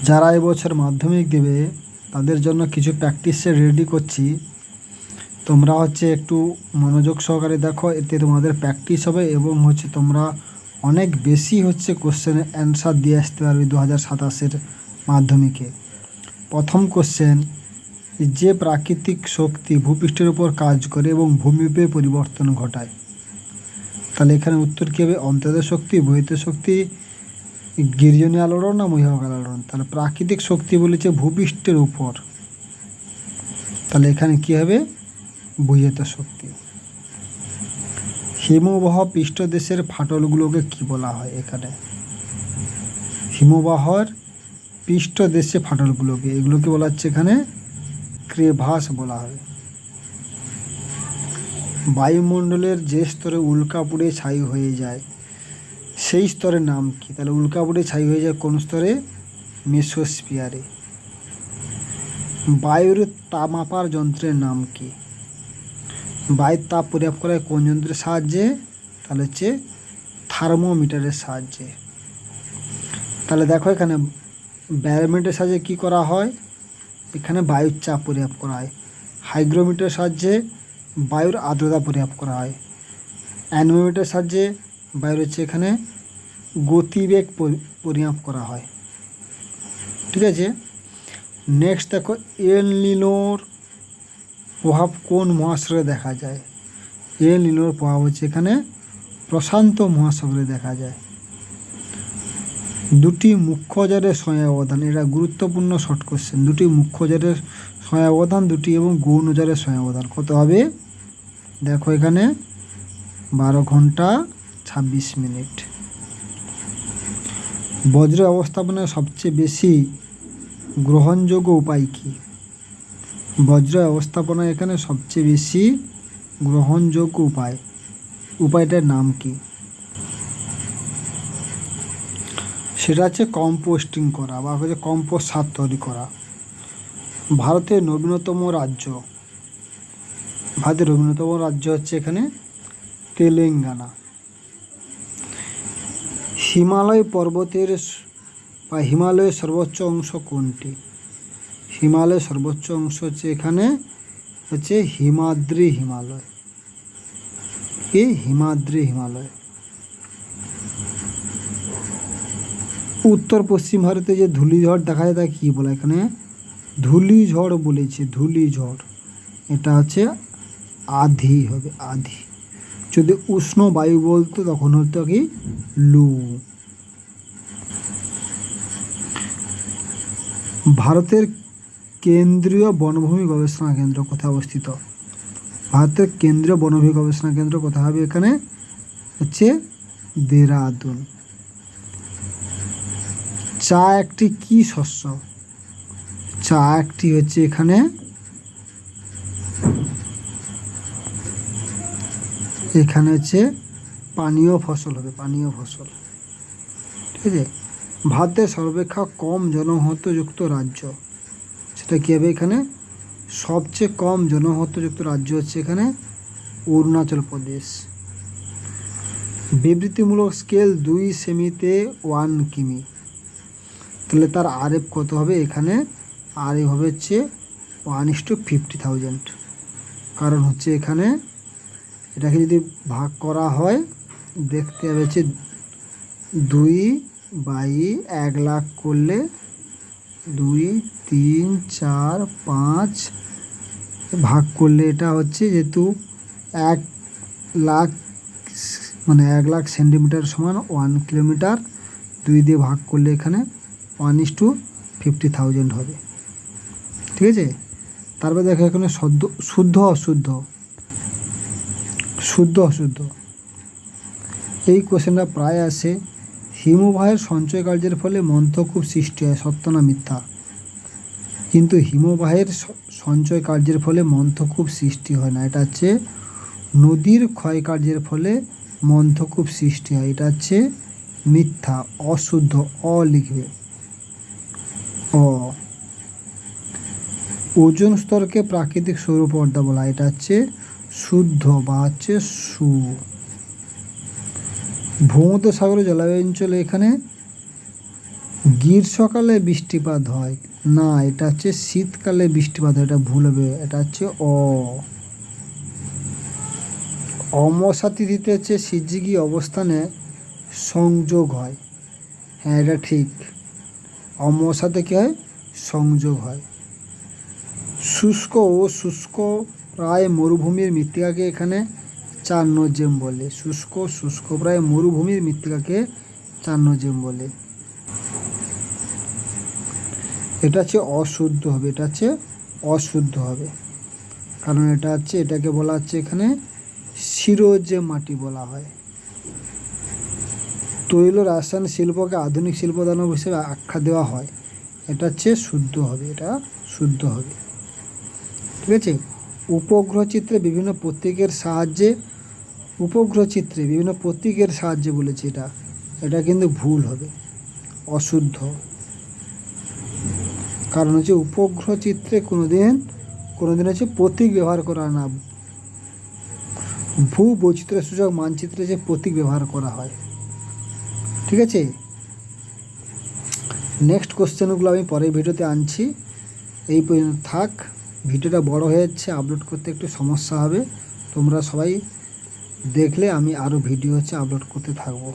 যারা এবছর মাধ্যমিক দেবে তাদের জন্য কিছু প্র্যাকটিসে রেডি করছি। তোমরা একটু মনোযোগ সহকারে দেখো, এতে তোমাদের প্র্যাকটিস হবে এবং তোমরা অনেক বেশি কোশ্চেনের অ্যান্সার দিয়ে আসতে পারবে 2027-এর মাধ্যমিকে। প্রথম কোশ্চেন, যে প্রাকৃতিক শক্তি ভূপৃষ্ঠের উপর কাজ করে এবং ভূমিরূপে পরিবর্তন ঘটায়। তাহলে এখানে উত্তর কী হবে? অন্তর্দয় শক্তি, বহিত শক্তি, গির্জনীয় আলোড়ন না মহীয়ক আলোড়ন? তাহলে প্রাকৃতিক শক্তি বলেছে ভূপৃষ্ঠের উপর, তাহলে এখানে কী হবে? বহিত শক্তি। হিমবাহ পৃষ্ঠদেশের ফাটলগুলোকে কি বলা হয়? এখানে হিমবাহর পৃষ্ঠদেশে ফাটলগুলোকে, এগুলোকে বলা হচ্ছে এখানে ক্রেভাস বলা হয়। বায়ুমণ্ডলের যে স্তরে উল্কাপুড়ে ছাই হয়ে যায় সেই স্তরের নাম কি? তাহলে উল্কাপুড়ে ছাই হয়ে যায় কোন স্তরে? মেসোস্ফিয়ারে। বায়ুর তাপ মাপার যন্ত্রের নাম কি? বায়ুর তাপ পরিমাপ করা হয় কোন যন্ত্রের সাহায্যে? তাহলে থার্মোমিটারের সাহায্যে। তাহলে দেখো এখানে ব্যারোমিটারের সাহায্যে কী করা হয়? এখানে বায়ুর চাপ পরিমাপ করা হয়। হাইগ্রোমিটারের সাহায্যে বায়ুর আর্দ্রতা পরিমাপ করা হয়। অ্যানোমিটারের সাহায্যে বায়ুর এখানে গতিবেগ পরিমাপ করা হয়। ঠিক আছে, নেক্সট দেখো, এল নিনোর প্রভাব কোন মহাসাগরে দেখা যায়? এল নিনোর প্রভাব এখানে প্রশান্ত মহাসাগরে দেখা যায়। দুটি মুখ্য জলের সময় ব্যবধান, এটা গুরুত্বপূর্ণ শর্ট কোশ্চেন। দুটি মুখ্য জলের সময় ব্যবধান, দুটি এবং গৌণ জলের সময় ব্যবধান কত হবে? দেখো এখানে 12 ঘন্টা 26 মিনিট। বজ্র ব্যবস্থাপনায় সবচেয়ে বেশি গ্রহণযোগ্য উপায় কি? বজ্র ব্যবস্থাপনায় এখানে সবচেয়ে বেশি গ্রহণযোগ্য উপায়টার নাম কি? সেটা কম্পোস্টিং করা বা কম্পোস্ট সার তৈরি করা। ভারতের নবীনতম রাজ্য এখানে তেলেঙ্গানা। হিমালয় পর্বতের বা হিমালয়ের সর্বোচ্চ অংশ কোনটি? হিমালয়ের সর্বোচ্চ অংশ এখানে হিমাদ্রি হিমালয়। হিমাদ্রি হিমালয়। উত্তর পশ্চিম ভারতে যে ধূলিঝড় দেখা যায় তাকে কী বলে? এখানে ধূলিঝড় বলেছে, ধূলিঝড়। এটা আধি হবে, আধি। যদি উষ্ণ বায়ু বলতো তখন হতো কি? লু। ভারতের কেন্দ্রীয় বনভূমি গবেষণা কেন্দ্র কোথায় অবস্থিত? ভারতের কেন্দ্রীয় বনভূমি গবেষণা কেন্দ্র কোথায় হবে? এখানে দেরাদুন। চা একটি কি শস্য? চা একটি এখানে পানীয় ফসল হবে, পানীয় ফসল। ঠিক আছে, ভারতের সর্বাপেক্ষা কম জনঘনত্বযুক্ত রাজ্য সেটা কী হবে? এখানে সবচেয়ে কম জনঘনত্বযুক্ত রাজ্য এখানে অরুণাচল প্রদেশ। বিবৃতিমূলক স্কেল 2 সেমিতে 1 কিমি, তাহলে তার আরএফ কত হবে? এখানে আরএফ হবে 1:50,000। কারণ এখানে এটাকে যদি ভাগ করা হয় দেখতে হবে 2/1 করলে 2, 3, 4, 5 ভাগ করলে এটা যেহেতু 1 লাখ, মানে 1 লাখ সেন্টিমিটার সমান 1 কিলোমিটার, 2 দিয়ে ভাগ করলে এখানে 1:50,000 হবে। ঠিক আছে, তারপরে দেখো এখানে শুদ্ধ অশুদ্ধ। এই কোশ্চেনটা প্রায় আসে। হিমবাহের সঞ্চয় কার্যের ফলে মন্থকূপ সৃষ্টি হয়, সত্য না মিথ্যা? কিন্তু হিমবাহের সঞ্চয় কার্যের ফলে মন্থকূপ সৃষ্টি হয় না, এটা নদীর ক্ষয় কার্যের ফলে মন্থকূপ সৃষ্টি হয়, এটা মিথ্যা, অশুদ্ধ। লিখবে ওজোন স্তরকে প্রাকৃতিক সৌরপর্দা বলা হয়, এটা শুদ্ধ বা সু। ভূমধ্যসাগরীয় জলবায়ু অঞ্চলে এখানে গ্রীষ্মকালে বৃষ্টিপাত হয় না, এটা হচ্ছে শীতকালে বৃষ্টিপাত হয়, এটা ভুল হবে, এটা হচ্ছে অমাবস্যা তিথিতে হচ্ছে শিবজিগি অবস্থানে সংযোগ হয়। হ্যাঁ, এটা ঠিক, অমাবস্যাতে কী হয়, সংযোগ হয়। শুষ্ক ও শুষ্ক প্রায় মরুভূমির মৃত্তিকাকে এখানে চারনোজেম বলে। শুষ্ক প্রায় মরুভূমির মৃত্তিকাকে চারনোজেম বলে। এটা হচ্ছে অশুদ্ধ হবে, এটা হচ্ছে অশুদ্ধ হবে, কারণ এটা হচ্ছে, এটাকে বলা হচ্ছে এখানে শিরোজেম মাটি বলা হয়। তৈল রাসায়নিক শিল্পকে আধুনিক শিল্প দানব হিসেবে আখ্যা দেওয়া হয়, এটা হচ্ছে শুদ্ধ হবে, এটা শুদ্ধ হবে। ঠিক আছে। উপগ্রহ চিত্রে বিভিন্ন প্রতীকের সাহায্যে বলেছে, এটা কিন্তু ভুল হবে, অশুদ্ধ। কারণ হচ্ছে উপগ্রহ চিত্রে কোনোদিন হচ্ছে প্রতীক ব্যবহার করা না, ভূ বৈচিত্র্য সূচক মানচিত্রে যে প্রতীক ব্যবহার করা হয়। ঠিক আছে। নেক্সট কোশ্চেনগুলো আমি পরের ভিডিওতে আনছি, এই পর্যন্ত থাক। ভিডিওটা বড় হয়ে যাচ্ছে, আপলোড করতে একটু সমস্যা হবে, তোমরা সবাই দেখলে আমি আরও ভিডিও আপলোড করতে থাকবো।